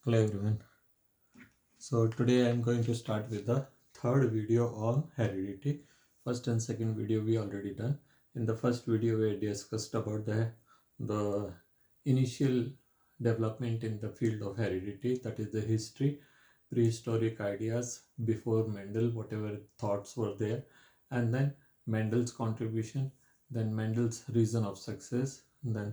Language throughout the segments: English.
Hello everyone. So today I am going to start with the third video on heredity. First and second video we already done. In the first video we discussed about the initial development in the field of heredity, that is the history, prehistoric ideas before Mendel, whatever thoughts were there, and then Mendel's contribution, then Mendel's reason of success, then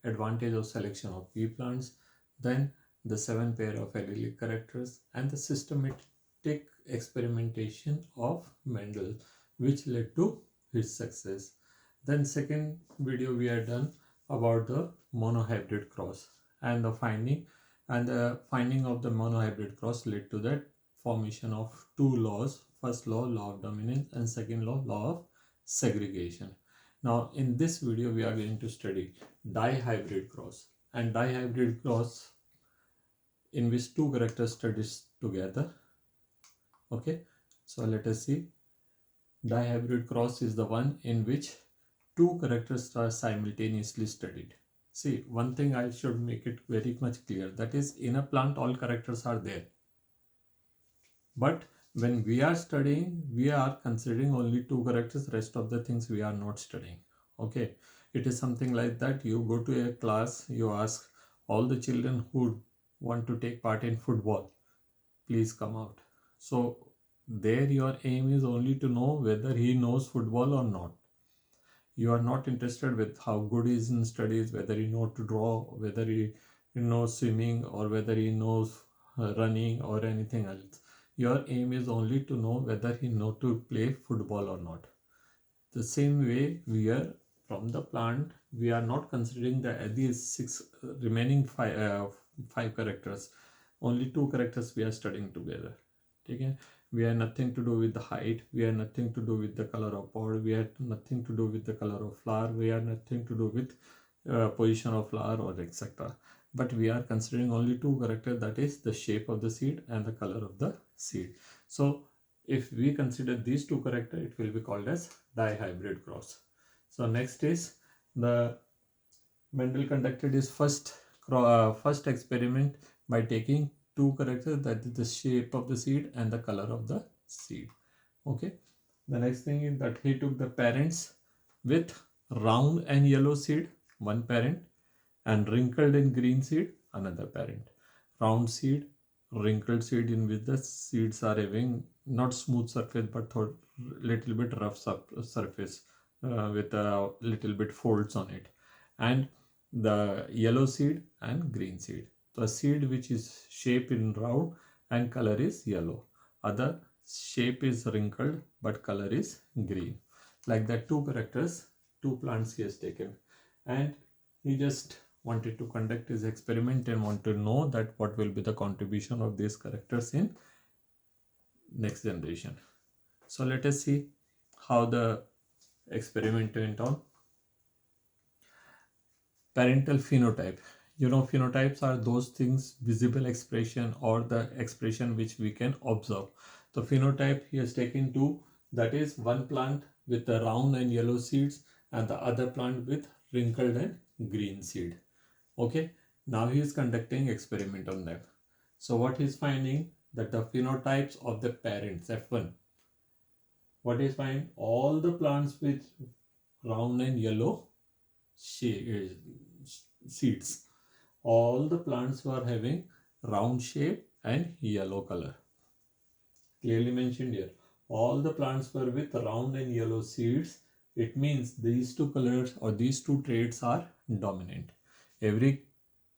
advantage of selection of pea plants, then the 7 pair of allelic characters, and the systematic experimentation of Mendel, which led to his success. Then second video we are done about the monohybrid cross and the finding of the monohybrid cross led to that formation of two laws. First law, law of dominance, and second law, law of segregation. Now in this video we are going to study dihybrid cross, and dihybrid cross in which two characters studies together. Okay, so let us see. Dihybrid cross is the one in which two characters are simultaneously studied. See, one thing I should make it very much clear, that is, in a plant all characters are there, but when we are studying we are considering only two characters, rest of the things we are not studying. Okay, it is something like that. You go to a class, you ask all the children who want to take part in football, please come out. So there your aim is only to know whether he knows football or not. You are not interested with how good he is in studies, whether he knows to draw, whether he knows swimming, or whether he knows running or anything else. Your aim is only to know whether he knows to play football or not. The same way we are from the plant, we are not considering these six remaining five characters. Only two characters we are studying together. Okay, we have nothing to do with the height, we have nothing to do with the color of pod, we have nothing to do with the color of flower, we have nothing to do with position of flower or etc. But we are considering only two characters, that is the shape of the seed and the color of the seed. So if we consider these two characters, it will be called as dihybrid cross. So next is the Mendel conducted his first experiment by taking two characters, that is the shape of the seed and the color of the seed. Okay, the next thing is that he took the parents with round and yellow seed, one parent, and wrinkled and green seed, another parent. Round seed, wrinkled seed, in which the seeds are having not smooth surface but little bit rough surface with a little bit folds on it, and the yellow seed and green seed. The seed which is shape in round and color is yellow, other shape is wrinkled but color is green. Like that, two characters, two plants he has taken, and he just wanted to conduct his experiment and want to know that what will be the contribution of these characters in next generation. So let us see how the experiment went on. Parental phenotype. You know, phenotypes are those things, visible expression or the expression which we can observe. The phenotype he has taken two, that is one plant with the round and yellow seeds and the other plant with wrinkled and green seed. Okay, now he is conducting experiment on them. So what he is finding, that the phenotypes of the parents, F1, what is find, all the plants with round and yellow seeds, all the plants were having round shape and yellow color. Clearly mentioned here, all the plants were with round and yellow seeds. It means these two colors or these two traits are dominant. Every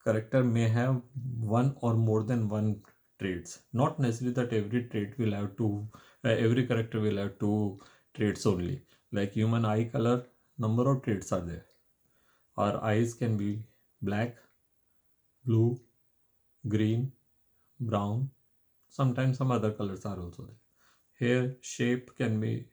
character may have one or more than one traits. Not necessarily that every trait will have two, every character will have two traits only. Like human eye color, number of traits are there. Our eyes can be black, blue, green, brown. Sometimes some other colors are also there. Hair shape can be,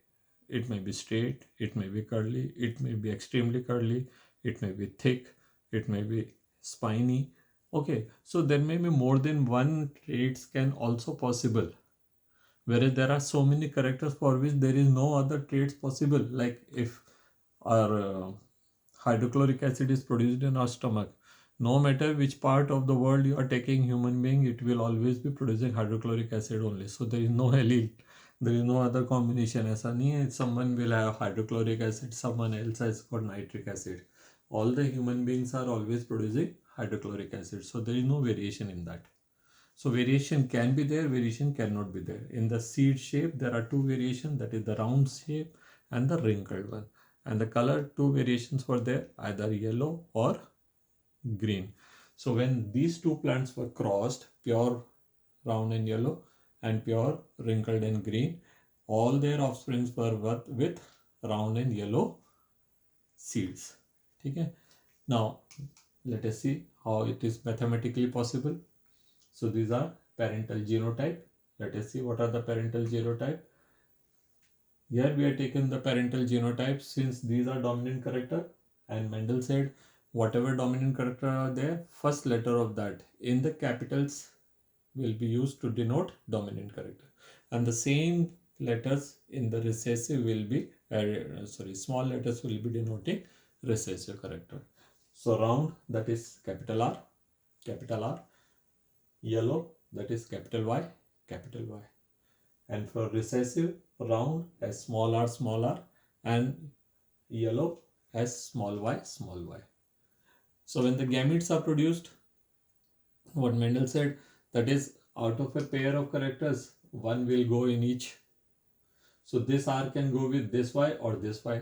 it may be straight, it may be curly, it may be extremely curly, it may be thick, it may be spiny. Okay, so there may be more than one traits can also possible. Whereas there are so many characters for which there is no other traits possible. Like if our hydrochloric acid is produced in our stomach, no matter which part of the world you are taking human being, it will always be producing hydrochloric acid only. So there is no allele, there is no other combination. ऐसा नहीं है someone will have hydrochloric acid, someone else has got nitric acid. All the human beings are always producing hydrochloric acid. So there is no variation in that. So variation can be there, variation cannot be there. In the seed shape, there are two variations, that is the round shape and the wrinkled one. And the color, two variations were there, either yellow or green. So when these two plants were crossed, pure round and yellow and pure wrinkled and green, all their offsprings were with round and yellow seeds. Okay? Now, let us see how it is mathematically possible. So these are parental genotype. Let us see what are the parental genotype. Here we have taken the parental genotype since these are dominant character, and Mendel said whatever dominant character are there, first letter of that in the capitals will be used to denote dominant character, and the same letters in the recessive will be small letters will be denoting recessive character. So round, that is capital R, yellow, that is capital Y, and for recessive, round as small r, and yellow as small y. So when the gametes are produced, what Mendel said, that is out of a pair of characters, one will go in each. So this R can go with this Y or this Y.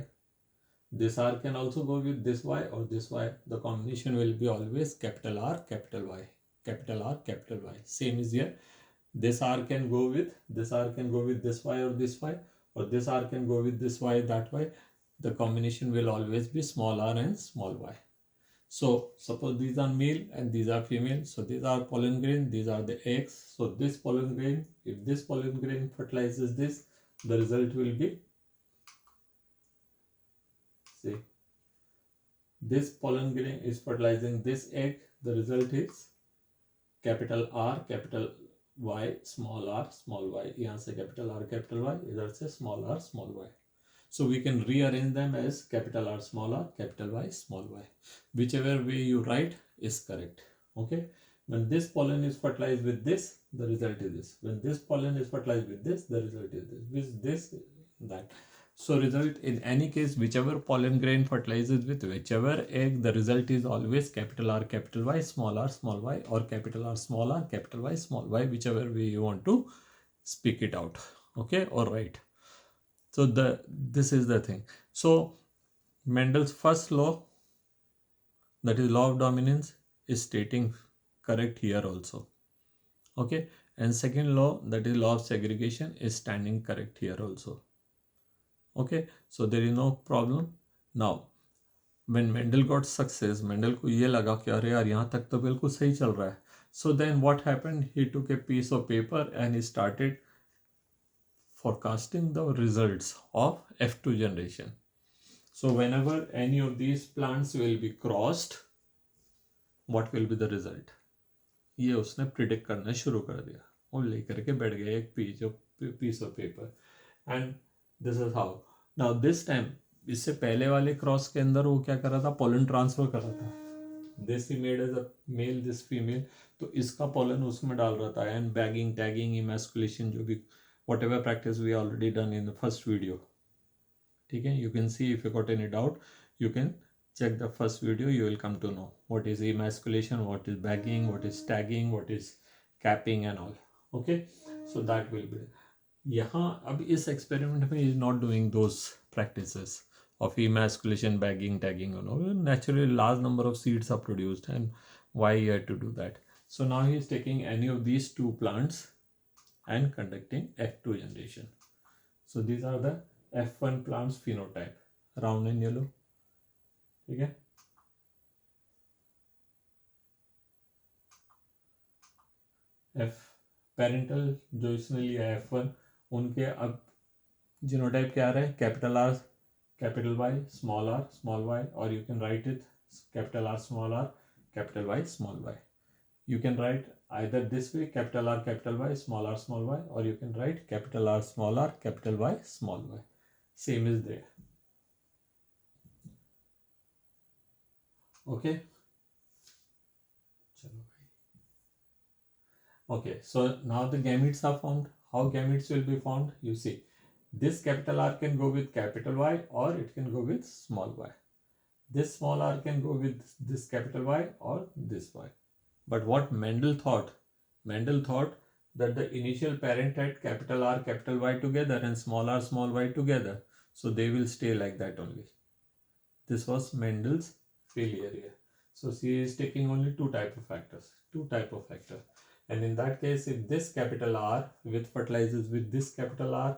This R can also go with this Y or this Y. The combination will be always capital R, capital Y, capital R, capital Y. Same is here. This R can go with this R can go with this Y or this Y, or this R can go with this Y, that Y. The combination will always be small r and small y. So suppose these are male and these are female. So these are pollen grain, these are the eggs. So this pollen grain, if this pollen grain fertilizes this, the result will be, see, this pollen grain is fertilizing this egg, the result is capital R, capital Y, small r, small y. यहाँ से capital R, capital Y, इधर से small r, small y. So we can rearrange them as capital R, small r, capital Y, small y. Whichever way you write is correct. Okay. When this pollen is fertilized with this, the result is this. When this pollen is fertilized with this, the result is this. With this, that. So result in any case, whichever pollen grain fertilizes with whichever egg, the result is always capital R, capital Y, small y, or capital R, small r, capital Y, small y, whichever way you want to speak it out. Okay, or write. So this is the thing. So Mendel's first law, that is law of dominance, is stating correct here also. Okay, and second law, that is law of segregation, is standing correct here also. Okay, so there is no problem. Now when Mendel got success, Mendel को ये लगा कि अरे यार यहाँ तक तो बिल्कुल सही चल रहा है. So then what happened? He took a piece of paper and he started forecasting the results of F2 generation. So whenever any of these plants will be crossed, what will be the result? ये उसने predict करना शुरू कर दिया और लेकर के बैठ गया एक piece of paper, and this is how. Now this time, इससे पहले वाले क्रॉस के अंदर वो क्या कर रहा था? पोलन ट्रांसफर कर रहा था. This he made as a male, this female. तो इसका पोलन उसमें डाल रहा था, and bagging, tagging, emasculation, जो भी whatever practice we already done in the first video. ठीक है, you can see if you got any doubt, you can check the first video, you will come to know what is emasculation, what is bagging, what is tagging, what is capping and all. Okay, so that will be. यहाँ अब इस experiment में is not doing those practices of emasculation, bagging, tagging and all. Naturally large number of seeds are produced, and why he had to do that? So now he is taking any of these two plants and conducting F2 generation. So these are the F1 plants phenotype, round and yellow. ठीक है. F parental जो इसने लिया है F1, उनके अब genotype क्या आ रहा है? Capital R, capital Y, small y, और you can write it capital R, small r, capital Y, small y. You can write either this way, capital R, capital Y, small y, or you can write capital R, small r, capital Y, small y. Same is there. Okay. Okay, so now the gametes are formed. How gametes will be formed? You see, this capital R can go with capital Y or it can go with small y. This small r can go with this capital Y or this Y. But what Mendel thought that the initial parent had capital R, capital Y together and small y together. So they will stay like that only. This was Mendel's failure here. So she is taking only two type of factors. And in that case, if this capital R with fertilizes with this capital R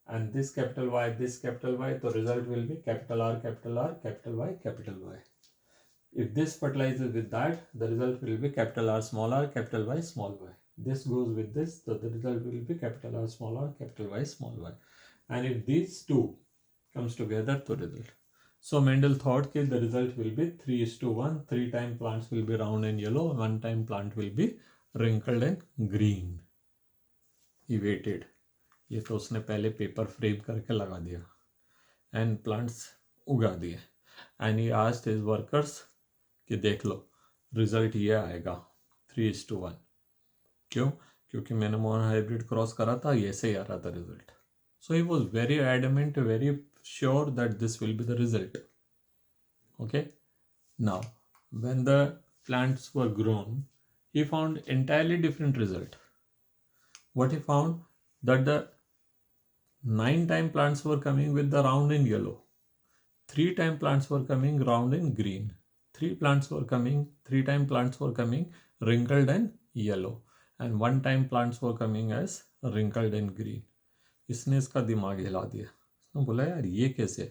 and this capital Y, the result will be capital R, capital R, capital Y, capital Y. If this fertilizes with that, the result will be capital R, capital Y, small y. This goes with this, so the result will be capital R, capital Y, small y. And if these two comes together, the result. So Mendel thought that the result will be 3:1. 3 time plants will be round and yellow, 1 time plant will be wrinkled and green. He waited. ये तो उसने पहले paper frame करके लगा दिया and plants उगा दिए and he asked his workers कि देख लो रिजल्ट ये आएगा 3:1. क्यों? क्योंकि मैंने मोनो हाइब्रिड क्रॉस करा था, ये से ही आ रहा था result. So he was very adamant, very sure that this will be the result. Okay, now when the plants were grown, he found entirely different result. What he found? That the 9 time plants were coming with the round in yellow, 3 time plants were coming round in green, 3 time plants were coming wrinkled and yellow, and 1 time plants were coming as wrinkled and green. इसने इसका दिमाग हिला दिया. उसने बोला यार ये कैसे?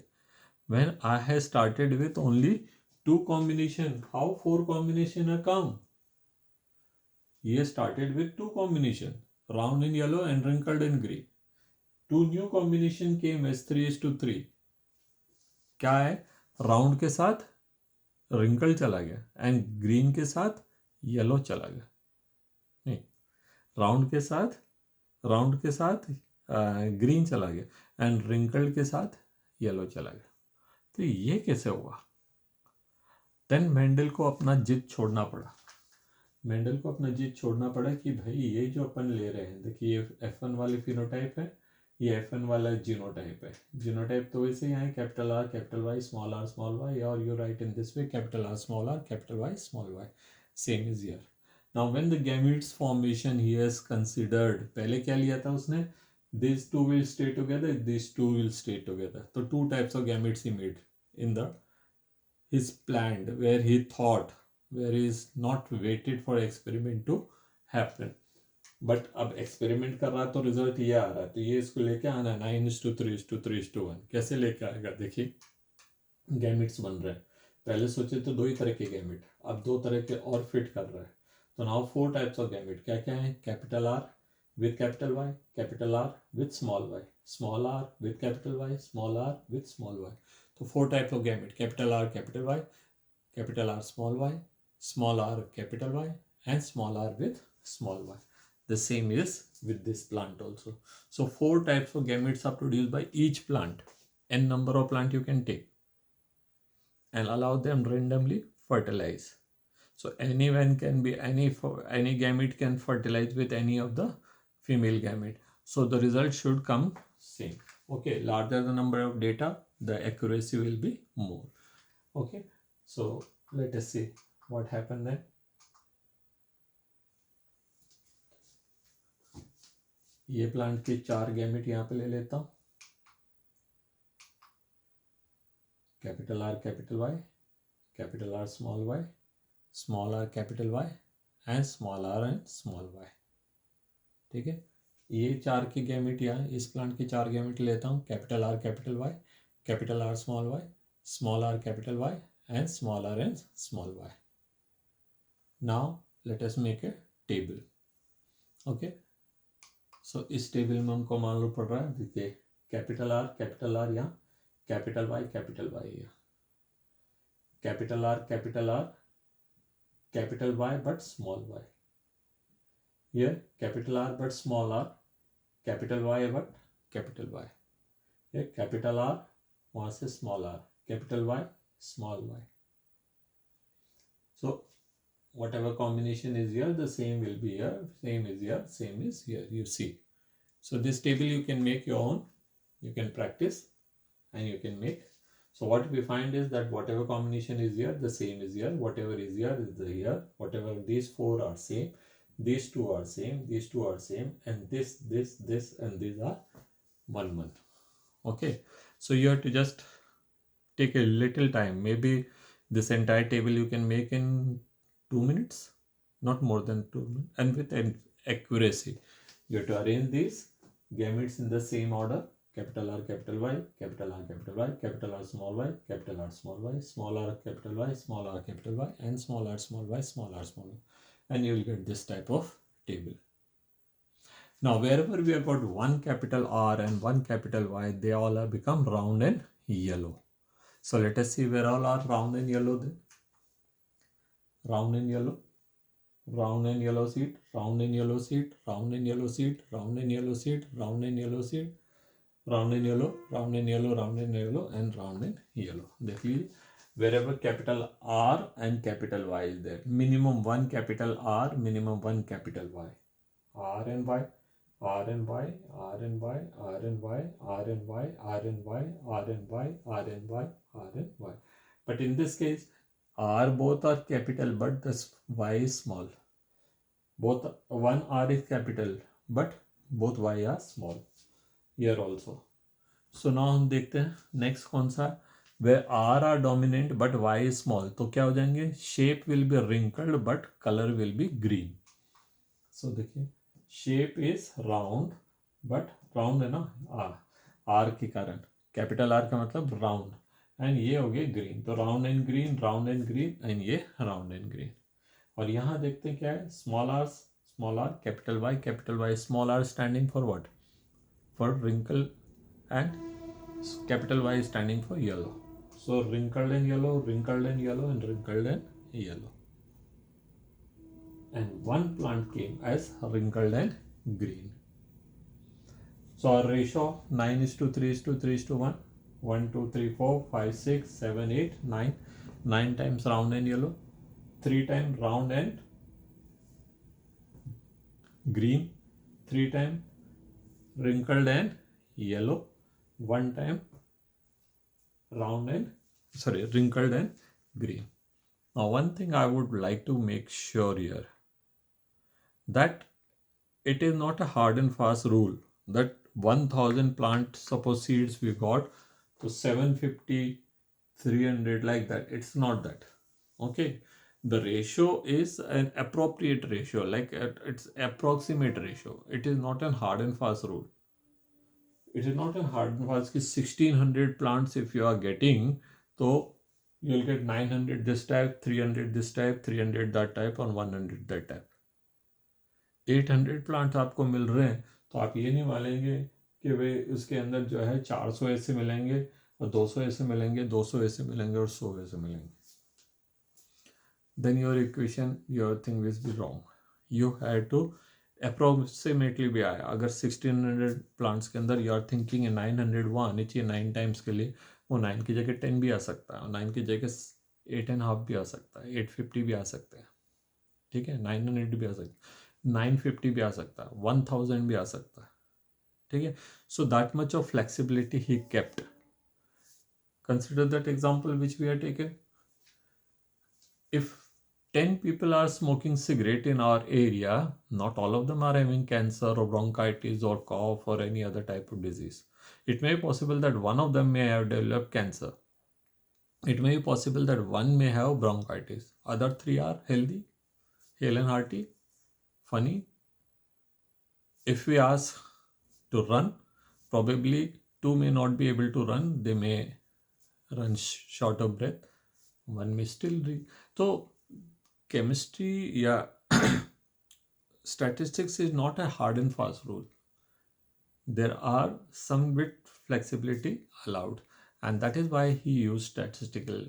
When I have started with only 2 combination, how 4 combination are come? He started with 2 combination, round in yellow and wrinkled in green. 2 new combination came as 3:3. क्या है? राउंड के साथ wrinkle चला गया एंड ग्रीन के साथ येलो चला गया. नहीं, राउंड के साथ ग्रीन चला गया एंड wrinkled के साथ येलो चला गया. तो ये कैसे हुआ? देन मेंडल को अपना जिद छोड़ना पड़ा कि भाई ये जो अपन ले रहे हैं, देखिए ये F1 वाले फिनोटाइप है, ये F1 वाला जीनोटाइप है. जीनोटाइप तो वैसे ही है capital R, capital Y, small y, और you write in this way capital R, small y, capital Y, small y. Same is here. Now when the gametes formation he has considered, पहले क्या लिया था उसने? This two will stay together, this two will stay together. तो 2 types of gametes he made in the his planned, where he thought, where he is not waited for experiment to happen. But अब experiment कर रहा तो result ये आ रहा है, तो ये इसको लेके आना है 9:3:3:1. कैसे लेके आएगा? देखिए गैमेट्स बन रहे हैं. पहले सोचे तो 2 ही तरह के गैमेट, अब 2 तरह के और फिट कर रहा है. तो नाउ 4 टाइप्स ऑफ गैमेट क्या क्या है? Capital R with capital Y, capital R with small y, small r with capital Y, small r with small y. तो 4 types of gamete, capital R, capital Y, capital R, small r, capital Y, and small r with small y. The same is with this plant also. So 4 types of gametes are produced by each plant. N number of plant you can take and allow them randomly fertilize. So anyone can be any gamete can fertilize with any of the female gamete. So the result should come same. Okay, larger the number of data, the accuracy will be more. Okay, so let us see what happened then. ये plant के 4 gamete यहाँ पे ले लेता हूँ. Capital R, capital Y, capital R, small r, capital Y, and small r and small y. ठीक है, ये 4 के गैमेट यहाँ, इस प्लांट के 4 गैमेट लेता हूँ. Capital R, capital Y, capital R, small r, capital Y, and small y. Now let us make a table. Okay, so इस टेबल में हमको मालूम पड़ रहा है, देखिए कैपिटल R यहाँ, कैपिटल Y यहाँ, capital R, capital Y but small y. Here capital R but small r, capital Y but capital Y. Here capital R, वहाँ से small r, capital Y, small y. So whatever combination is here, the same will be here, same is here, same is here, you see. So this table you can make your own, you can practice and you can make. So what we find is that whatever combination is here, the same is here, whatever is here is the here, whatever these four are same, these two are same, these two are same, and this and these are 1 month. Okay, so you have to just take a little time. Maybe this entire table you can make in 2 minutes, not more than 2 minutes, and with an accuracy. You have to arrange these gametes in the same order: capital R, capital Y, capital R, capital Y, capital R, small y, capital R, small y, small r, capital Y, small r, capital Y, and small r, small y, small r, small y, and you will get this type of table. Now, wherever we have got one capital R and one capital Y, they all have become round and yellow. So let us see where all are round and yellow then. Round and yellow, round and yellow seed, round and yellow seed, round and yellow seed, round and yellow seed, round and yellow seed, round and yellow, round and yellow, round and yellow, and round and yellow. देखिए, wherever capital R and capital Y is there, minimum one capital R, minimum one capital Y. R and Y, R and Y, R and Y, R and Y, R and Y, R and Y, R and Y, R and Y, R and Y. But in this case, R both are capital, but the Y is small. Both one R is capital, but both Y are small. Here also. So now हम देखते हैं next कौन सा, where R are dominant but Y is small. तो क्या हो जाएंगे? Shape will be wrinkled but color will be green. So देखिए, shape is round but round है ना R के कारण, कैपिटल R का मतलब राउंड, एंड ये हो गए ग्रीन. तो round and green, round and green, and ये राउंड एंड ग्रीन. और यहाँ देखते हैं क्या है, small r, capital Y, small r standing for what? For wrinkle, and capital Y standing for yellow. So wrinkled and yellow, wrinkled and yellow, and wrinkled and yellow. And one plant came as wrinkled and green. So our ratio 9:3:3:1. 1, 2, 3, 4, 5, 6, 7, 8, 9. 9 times round and yellow. 3 times round and green. 3 times wrinkled and yellow. 1 time wrinkled and green. Now one thing I would like to make sure here, that it is not a hard and fast rule that 1000 plant suppose seeds we got to 750, 300 like that. It's not that. Okay, the ratio is an appropriate ratio, like it's approximate ratio. It is not a hard and fast rule. It is not a hard and fast. 1600 plants if you are getting, so you'll get 900 this type, 300 this type, 300 that type, and 100 that type. 800 plant आपको मिल रहे हैं, तो आप ये नहीं मानेंगे कि भाई उसके अंदर जो है 400 ऐसे मिलेंगे और 200 ऐसे मिलेंगे, 200 ऐसे मिलेंगे और 100 ऐसे मिलेंगे. Then your equation, your thing will be wrong. You had to approximately भी आया. अगर 1600 प्लांट्स के अंदर you are thinking 900 वहाँ आनी चाहिए 9 टाइम्स के लिए, वो 9 की जगह 10 भी आ सकता है, और 9 की जगह 8.5 भी आ सकता है, 850 भी आ सकते हैं. ठीक है, 900 भी आ सकता है, 950 भी आ सकता है, 1000 भी आ सकता है. ठीक है, so that much of flexibility he kept. Consider that example which we have taken. If 10 people are smoking cigarette in our area, not all of them are having cancer or bronchitis or cough or any other type of disease. It may be possible that one of them may have developed cancer. It may be possible that one may have bronchitis. Other 3 are healthy, hale and hearty, funny. If we ask to run, probably 2 may not be able to run. They may run short of breath. One may still read. So chemistry, yeah, statistics is not a hard and fast rule. There are some bit flexibility allowed, and that is why he used statistical.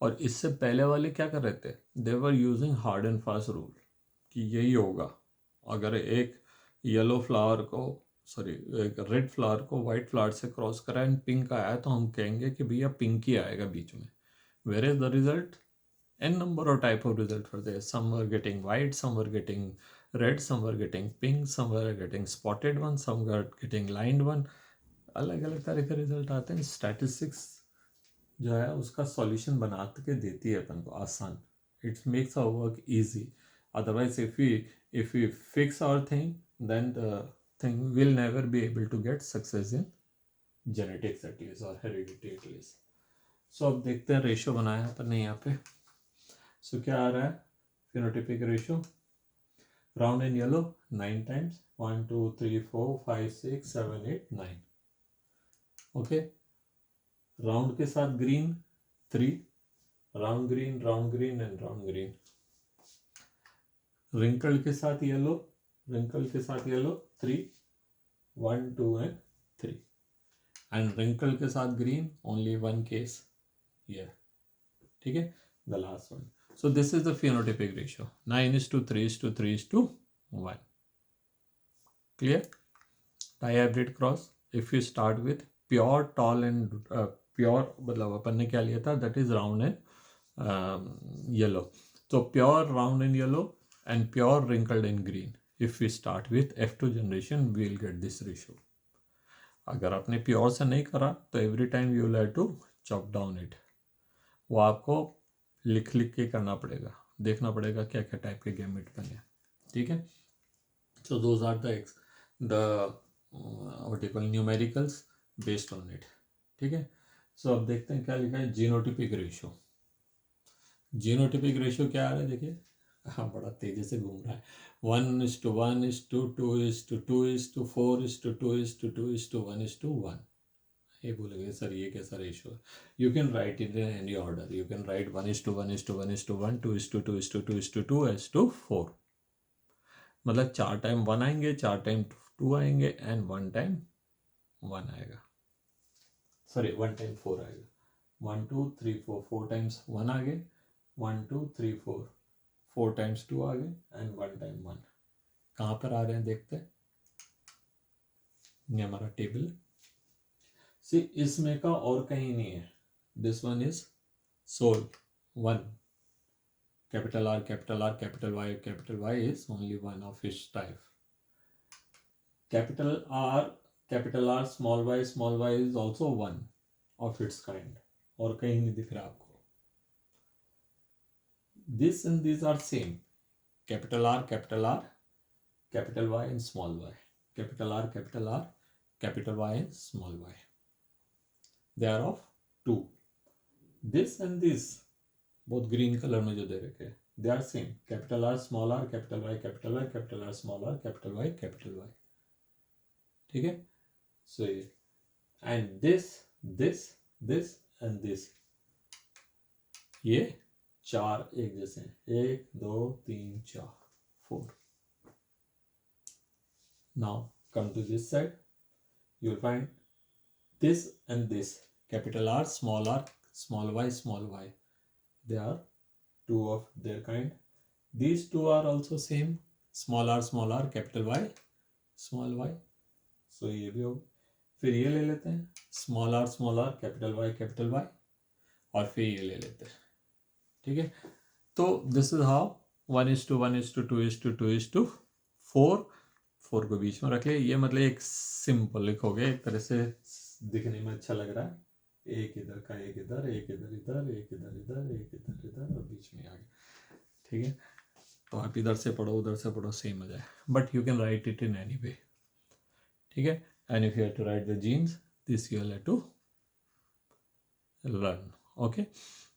और इससे पहले वाले क्या कर रहे थे? They were using hard and fast rule कि यही होगा. अगर एक येलो फ्लावर को, सॉरी एक रेड फ्लावर को वाइट फ्लावर से क्रॉस कराए एंड पिंक आया, तो हम कहेंगे कि भैया पिंक ही आएगा बीच में. Where is the result? n number of type of result were there. Some were getting white, some were getting red, some were getting pink, some were getting spotted one, some were getting lined one. अलग अलग तरह के result आते हैं. Statistics जो है उसका solution बना के देती है अपन को आसान. It makes our work easy. Otherwise if we fix our thing, then the thing will never be able to get success in genetics at least or heredity at least. सो अब देखते हैं रेशियो बनाया अपन ने यहाँ पे. सो क्या आ रहा है phenotypic ratio. Round and yellow 9 times 1 2 3 4 5 6 7 8 9. Okay. Round के साथ green 3, round green and round green. Wrinkle के साथ येलो 3 1 2 and 3. एंड रिंकल के साथ green only one case here. ठीक है. The last one. So this is the phenotypic ratio. 9:3:3:1. Clear? Dihybrid cross. If you start with pure tall and pure मतलब अपन ने क्या लिया था, that is round and yellow. So pure round and yellow and pure wrinkled and green. If we start with F2 generation, we will get this ratio. अगर आपने pure से नहीं करा तो every time you will have to chop down it. वो आपको लिख के करना पड़ेगा, देखना पड़ेगा क्या क्या टाइप के गैमेट बने. ठीक है. So those are the what you call numericals based on it. ठीक है. सो अब देखते हैं क्या लिखा है. Genotypic ratio. जीनोटिपिक रेशियो क्या आ रहा है देखिए. हाँ, बड़ा तेजी से घूम रहा है. 1:1:2:2:4:2:2:1:1. ये बोलेंगे सर ये कैसा रेशियो है. You can write it in any order. You can right 1:1:1:1:1 2:2:2:2:4. मतलब 4 टाइम 1 आएंगे, 4 टाइम 2 आएंगे एंड 1 टाइम 1 आएगा. सॉरी 1 टाइम 4 आएगा. 1 2 3 4 4 टाइम्स 1 आ गए. 1 2 3 4 4 टाइम्स 2 आ गए एंड 1 टाइम 1. कहाँ पर आ रहे हैं देखते हैं. ये हमारा टेबल. सी इसमें का और कहीं नहीं है. This one is sole 1. Capital R capital R capital Y is only one of इस type. Capital R small Y is also one of its kind. और कहीं नहीं दिख रहा आपको. This and these are same. Capital R, capital Y and small y. Capital R, capital Y and small y. They are of 2. This and this, both green color में जो दे रखे हैं, they are same. Capital R, small r, capital Y, capital R, small r, capital Y. ठीक है. So ये and this and this, ये 4 एक जैसे हैं. 1 2 3 4 4. Now come to this side. You will find this and this. Capital R, small y. They are 2 of their kind. These two are also same. Small r, capital Y, small y. So ये भी हो. फिर ये ले लेते हैं. Small r, capital Y. और फिर ये ले लेते हैं. ठीक है. तो दिस इज हाउ 1:1:2:2:4. 4 को बीच में रख ले. ये मतलब एक सिंपल लिखोगे, एक तरह से दिखने में अच्छा लग रहा है. एक इधर का, एक इधर, एक इधर इधर, एक इधर इधर, एक इधर इधर और बीच में आगे. ठीक है. तो आप इधर से पढ़ो उधर से पढ़ो सेम हो जाए. But you can write it in any way. ठीक है. And if you have to write the genes, this you have to learn. Okay.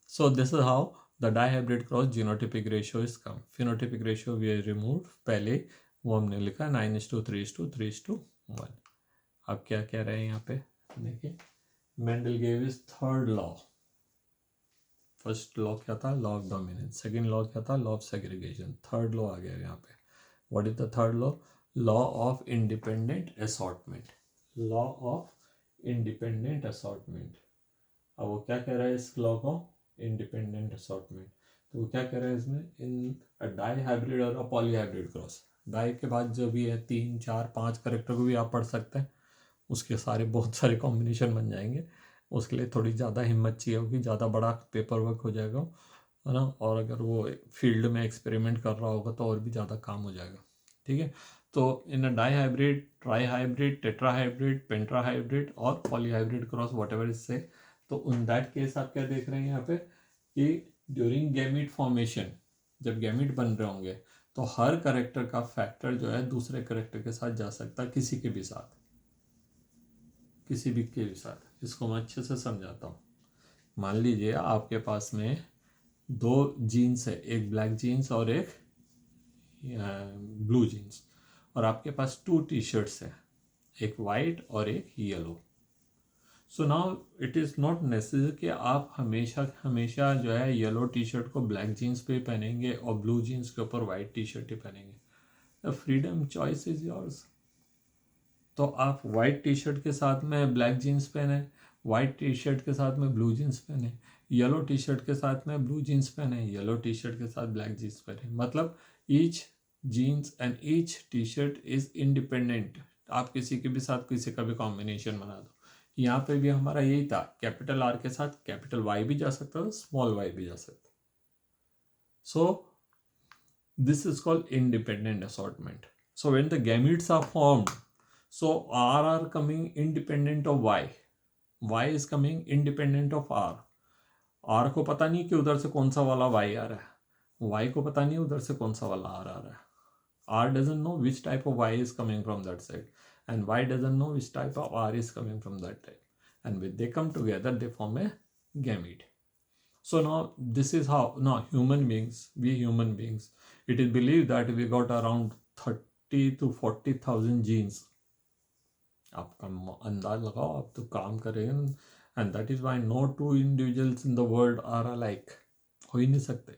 So this is how the dihybrid cross genotypic ratio is come. Phenotypic ratio we removed. पहले वो हमने लिखा 9:3:3:1. अब क्या कह रहे हैं यहाँ पे देखिए. Mendel gave his third law. First law क्या था? Law of dominance. Second law क्या था? Law of segregation. Third law आ गया यहाँ पे. What is the third law? Law of independent assortment. Law of independent assortment. अब वो क्या कह रहा है इस लॉ को? Independent assortment. तो वो क्या कह रहे हैं इसमें? इन डाई हाइब्रिड और पॉली हाइब्रिड क्रॉस. डाई के बाद जो भी है 3 4 5 करेक्टर को भी आप पढ़ सकते हैं. उसके सारे बहुत सारे कॉम्बिनेशन बन जाएंगे. उसके लिए थोड़ी ज़्यादा हिम्मत चाहिए होगी, ज़्यादा बड़ा पेपर वर्क हो जाएगा. है ना, और अगर वो फील्ड में एक्सपेरिमेंट कर रहा होगा तो और भी ज़्यादा काम हो जाएगा। ठीक है, तो in uh dihybrid, trihybrid, tetrahybrid, pentahybrid और polyhybrid cross whatever इससे, तो इन दैट केस आप क्या देख रहे हैं यहाँ पे कि ड्यूरिंग गैमीट फॉर्मेशन, जब गैमीट बन रहे होंगे तो हर करेक्टर का फैक्टर जो है दूसरे करेक्टर के साथ जा सकता है, किसी के भी साथ, किसी भी के भी साथ। इसको मैं अच्छे से समझाता हूँ। मान लीजिए आपके पास में दो जीन्स है, एक ब्लैक जीन्स और एक ब्लू जीन्स, और आपके पास 2 टी शर्ट्स है, एक वाइट और एक yellow. So now it is not necessary कि आप हमेशा हमेशा जो है येलो टी शर्ट को ब्लैक जीन्स पे पहनेंगे और ब्लू जीन्स के ऊपर वाइट टी शर्ट ही पहनेंगे। The freedom choice is yours. तो आप वाइट टी शर्ट के साथ में ब्लैक जीन्स पहने, वाइट टी शर्ट के साथ में ब्लू जीन्स पहने, येलो टी शर्ट के साथ में ब्लू जीन्स पहने, येलो टी शर्ट के साथ ब्लैक जीन्स पहने। मतलब each jeans and each T shirt is independent. आप किसी के भी साथ किसी का भी कॉम्बिनेशन बना दो। यहाँ पे भी हमारा यही था, कैपिटल आर के साथ कैपिटल वाई भी जा सकता था, स्मॉल वाई भी जा सकता। सो this is called independent assortment. So when the gametes are formed, so R are coming independent of Y. Y is coming independent of R. R को पता नहीं कि उधर से कौन सा वाला Y आ रहा है, Y को पता नहीं उधर से कौन सा वाला R आ रहा है. R doesn't know which type of Y is coming from that side, and Y doesn't know which type of R is coming from that type. And when they come together, they form a gamete. So now this is how, now human beings, we human beings, it is believed that we got around 30 to 40,000 genes. आपका अंदाज लगाओ, आप तो काम करें, and that is why no two individuals in the world are alike. हो ही नहीं सकते.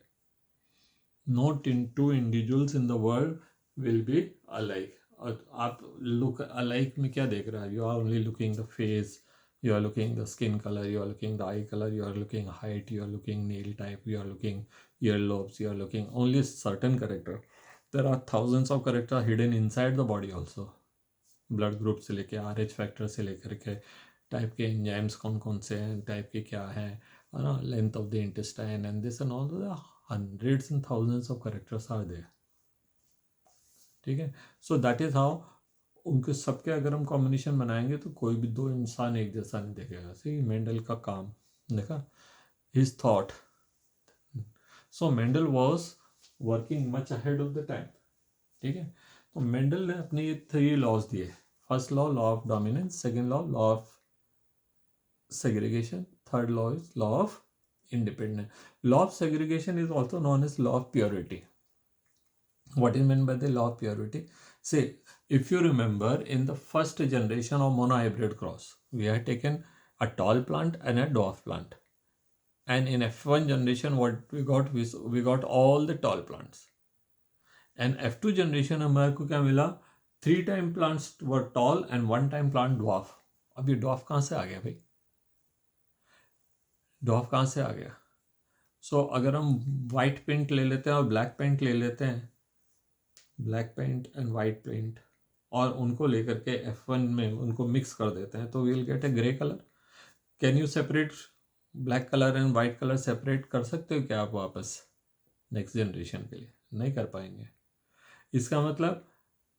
Not in two individuals in the world will be alike. और आप look alike में क्या देख रहे हैं? You are only looking the face, you are looking the skin color, you are looking the eye color, you are looking height, you are looking nail type, you are looking earlobes, you are looking only certain character. There are thousands of characters hidden inside the body also. Blood group से लेके RH factor से लेकर के type के enzymes कौन कौन से हैं, टाइप के क्या हैं, है ना, length of the intestine and this and all, hundreds and thousands of characters are there. ठीक है, सो दैट इज हाउ उनके सबके अगर हम कॉम्बिनेशन बनाएंगे तो कोई भी दो इंसान एक जैसा नहीं दिखेगा. सी मेंडल का काम देखा, his thought. So Mendel was working much ahead of the time. ठीक है, तो मेंडल ने अपने ये 3 लॉज दिए. First law, law of dominance. Second law, law of segregation. Third law is law of independence. Law of segregation is also known as law of purity. What is meant by the law of purity? Say, if you remember, in the first generation of monohybrid cross, we had taken a tall plant and a dwarf plant. And in F1 generation, what we got all the tall plants. And F2 generation हमारे को क्या मिला? 3 time plants were tall and 1 time plant dwarf. अब ये dwarf कहाँ से आ गया भाई? डॉफ कहाँ से आ गया? सो अगर हम वाइट पेंट ले लेते हैं और ब्लैक पेंट ले लेते हैं, black paint and white paint, और उनको लेकर के F1 में उनको मिक्स कर देते हैं तो we will get a grey colour. Can you separate black colour and white colour? Separate कर सकते हो क्या आप वापस नेक्स्ट जनरेशन के लिए? नहीं कर पाएंगे. इसका मतलब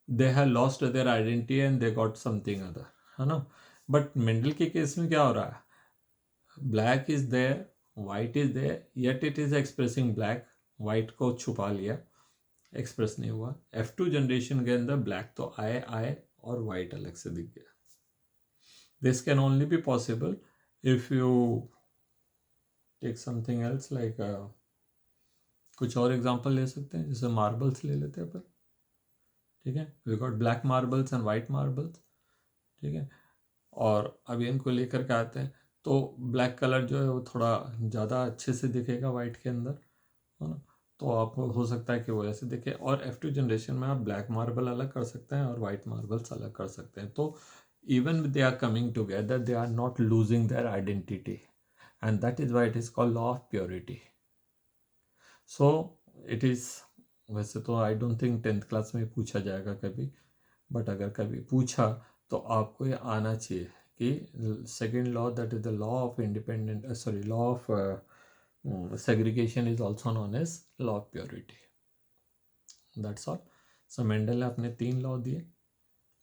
they have lost their identity and they got something other, है ना. बट मेंडल के केस में क्या हो रहा है? Black is there, white is there, yet it is expressing black. White को छुपा लिया, एक्सप्रेस नहीं हुआ. F2 जनरेशन के अंदर ब्लैक तो आए और वाइट अलग से दिख गया. This can only be possible if you take something else like, कुछ और एग्जांपल ले सकते हैं, जैसे मार्बल्स ले लेते हैं अपन. ठीक है, we got black marbles and white marbles. ठीक है, और अभी इनको लेकर के आते हैं तो ब्लैक कलर जो है वो थोड़ा ज़्यादा अच्छे से दिखेगा वाइट के अंदर, है ना. तो आपको हो सकता है कि वो ऐसे दिखे. और F2 जनरेशन में आप ब्लैक मार्बल अलग कर सकते हैं और वाइट मार्बल्स अलग कर सकते हैं. तो even they are coming together, they are not losing their identity, and that is why it is called law of purity. So it is, वैसे तो I don't think 10th class में पूछा जाएगा कभी, बट अगर कभी पूछा तो आपको ये आना चाहिए कि second law, that is the law of independent, sorry, law of Segregation is also known as law of purity. That's all. So Mendel ने अपने 3 लॉ दिए,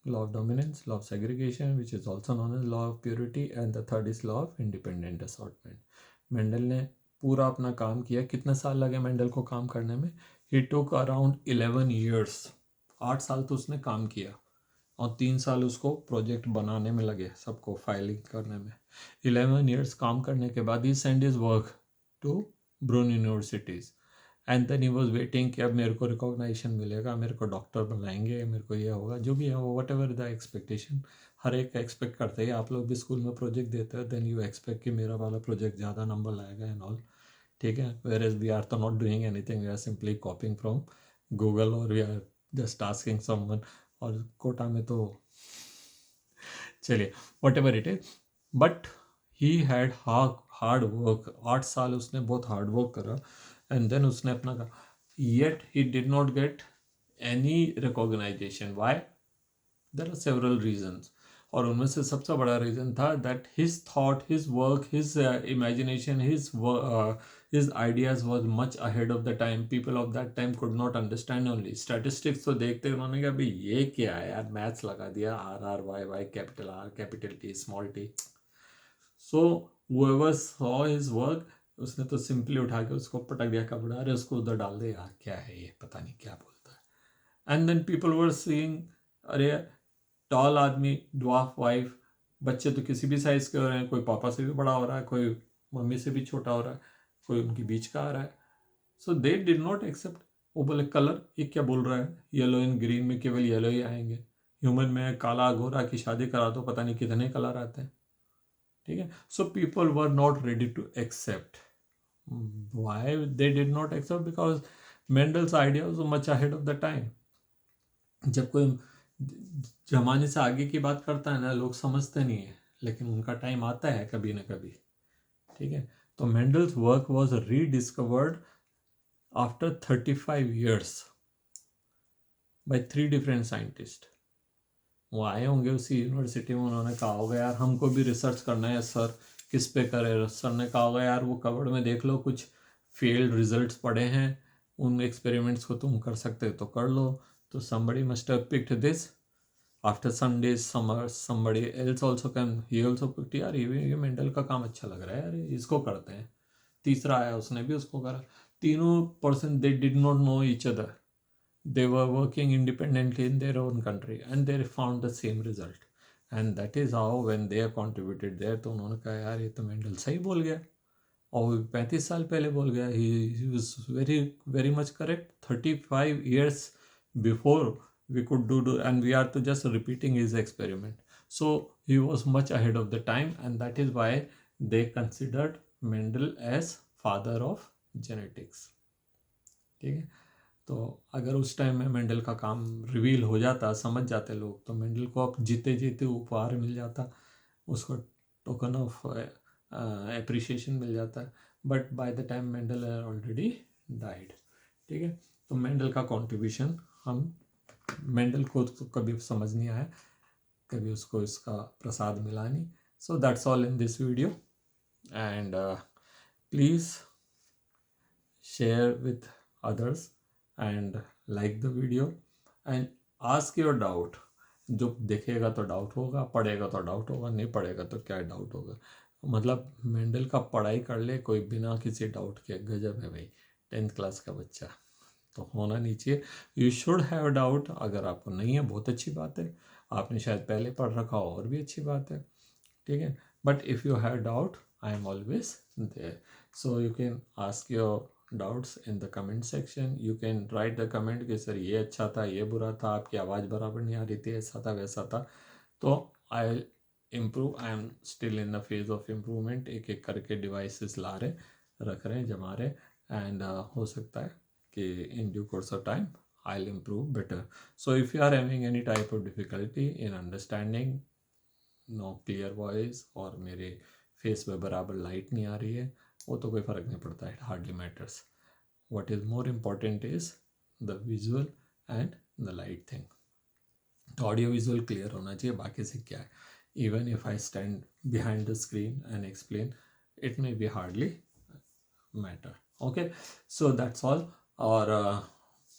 law of dominance, law of segregation, which is also known as law of purity, and the third is law of independent assortment. Mendel ने पूरा अपना काम किया. कितने साल लगे मेंडल को काम करने में? He took around 11 years. 8 साल तो उसने काम किया और 3 साल उसको प्रोजेक्ट बनाने में लगे, सबको फाइलिंग करने में. 11 years काम करने के बाद he sent his work to Brunn universities. And then he was waiting कि अब मेरे को रिकॉग्नाइजेशन मिलेगा, मेरे को डॉक्टर बनाएंगे, मेरे को ये होगा, जो भी है वो, वट एवर द एक्सपेक्टेशन. हर एक एक्सपेक्ट करते हैं. आप लोग भी स्कूल में प्रोजेक्ट देते हो, देन यू एक्सपेक्ट कि मेरा वाला प्रोजेक्ट ज़्यादा नंबर लाएगा एंड ऑल. ठीक है. वेयर एज वी आर तो not doing anything, we are simply copying from Google और we are just asking someone. और कोटा में तो चलिए whatever it is, but he had hard work. 8 साल उसने बहुत हार्ड वर्क करा. एंड देन उसने अपना कहा, yet he did not get any recognition. Why? There are several reasons. और उनमें से सबसे बड़ा रीज़न था that his thought, his work, his imagination, his ideas was much ahead of the time. People of that time could not understand only statistics. तो देखते उन्होंने कहा भाई ये क्या है यार, मैथ्स लगा दिया, RRYY, capital R capital T small t. So whoever saw his work, उसने तो सिंपली उठा के उसको पटक दिया कपड़ा, अरे उसको उधर डाल दे यार, क्या है ये, पता नहीं क्या बोलता है. And then people were seeing, अरे टॉल आदमी, ड्वार्फ वाइफ, बच्चे तो किसी भी साइज के हो रहे हैं, कोई पापा से भी बड़ा हो रहा है, कोई मम्मी से भी छोटा हो रहा है, कोई उनके बीच का आ रहा है. सो दे डिड नॉट एक्सेप्ट. वो बोले कलर, ये क्या बोल रहा है, येलो एंड ग्रीन में केवल येलो ही आएंगे, ह्यूमन में काला घोरा की शादी करा दो, पता नहीं कितने कलर आते हैं. ठीक है. So people were not ready to accept. Why they did not accept? Because Mendel's idea was much ahead of the time. जब कोई जमाने से आगे की बात करता है ना, लोग समझते नहीं है, लेकिन उनका टाइम आता है कभी ना कभी. ठीक है. तो Mendel's work was rediscovered after 35 years by 3 different scientists. वो आए होंगे उसी यूनिवर्सिटी में, उन्होंने कहा होगा यार हमको भी रिसर्च करना है सर, किस पे करें. सर ने कहा होगा यार वो कवर्ड में देख लो, कुछ फेल्ड रिजल्ट्स पड़े हैं, उन एक्सपेरिमेंट्स को तुम कर सकते हो तो कर लो. तो somebody must have picked this. After some days somebody else also came, he also picked, यार ये मेंडल का काम अच्छा लग रहा है यार, इसको करते हैं. तीसरा आया, उसने भी उसको करा. तीनों person they did not know each other. They were working independently in their own country and they found the same result. And that is how when they contributed there, तो उन्होंने कहा यार ये तो मेंडल सही बोल गया, और 35 साल पहले बोल गया. he was very much correct. 35 years before we could do, and we are to just repeating his experiment. So he was much ahead of the time, and that is why they considered Mendel as father of genetics. ठीक है. तो अगर उस time में Mendel का काम reveal हो जाता, समझ जाते लोग, तो मेंडल को अब जीते जीते उपहार मिल जाता, उसको टोकन ऑफ एप्रिसिएशन मिल जाता. But by the time Mendel already died. ठीक है. तो मेंडल का कंट्रीब्यूशन, हम मेंडल को तो कभी समझ नहीं आया, कभी उसको इसका प्रसाद मिला नहीं. So that's all in this video. And please share with others and like the video and ask your doubt. जो देखेगा तो डाउट होगा, पढ़ेगा तो डाउट होगा, नहीं पढ़ेगा तो क्या डाउट होगा. मतलब मेंडल का पढ़ाई कर ले कोई बिना किसी डाउट के, गजब है भाई, 10th क्लास का बच्चा. तो होना नहीं चाहिए. You should have doubt. अगर आपको नहीं है बहुत अच्छी बात है, आपने शायद पहले पढ़ रखा हो और भी अच्छी बात है. ठीक है. But if you have doubt, I am always there. So you can ask your doubts in the comment section. You can write the comment कि सर ये अच्छा था, ये बुरा था, आपकी आवाज़ बराबर नहीं आ रही थी, ऐसा था वैसा था. तो I improve. I am still in the phase of improvement. एक एक करके डिवाइसेस ला रहे, रख रहे हैं, जमा रहे. एंड हो सकता है कि in due course of time I'll improve better. So if you are having any type of difficulty in understanding, no clear voice, और मेरे फेस पे बराबर लाइट नहीं आ रही है, वो तो कोई फ़र्क नहीं पड़ता. It hardly matters. what is more important is the visual and the light thing. तो ऑडियो विजुअल क्लियर होना चाहिए, बाकी से क्या है. Even if I stand behind the screen and explain, it may be hardly matter. Okay, so that's all. Or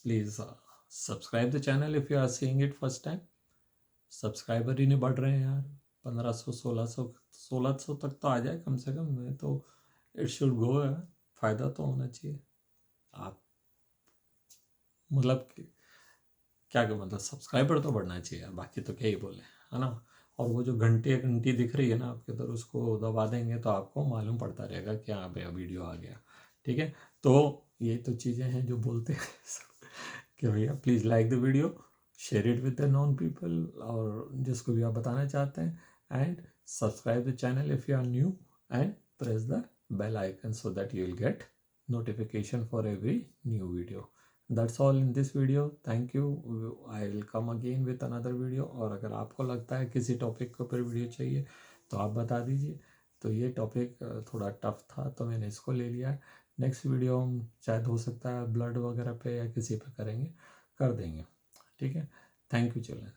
please subscribe the channel if you are seeing it first time. Subscriber ही नहीं बढ़ रहे हैं यार, 1500 1600 तक तो आ जाए कम से कम. मैं तो इट शुड गो है, फ़ायदा तो होना चाहिए. आप मतलब क्या मतलब सब्सक्राइबर तो बढ़ना चाहिए, बाकी तो क्या ही बोले, है ना. और वो जो घंटी दिख रही है ना आपके उधर, उसको दबा देंगे तो आपको मालूम पड़ता रहेगा कि हाँ भैया वीडियो आ गया. ठीक है, तो ये तो चीज़ें हैं जो बोलते हैं कि भैया please like the video, share it with the known people, और जिसको भी आप बताना चाहते हैं, and subscribe the channel if you are new, and press the bell icon so that you will get notification for every new video. That's all in this video. Thank you. I will come again with another video. और अगर आपको लगता है किसी topic के ऊपर video चाहिए तो आप बता दीजिए. तो ये टॉपिक थोड़ा टफ था तो मैंने इसको ले लिया है. नेक्स्ट वीडियो हम शायद हो सकता है ब्लड वगैरह पे या किसी पे कर देंगे. ठीक है. Thank you children.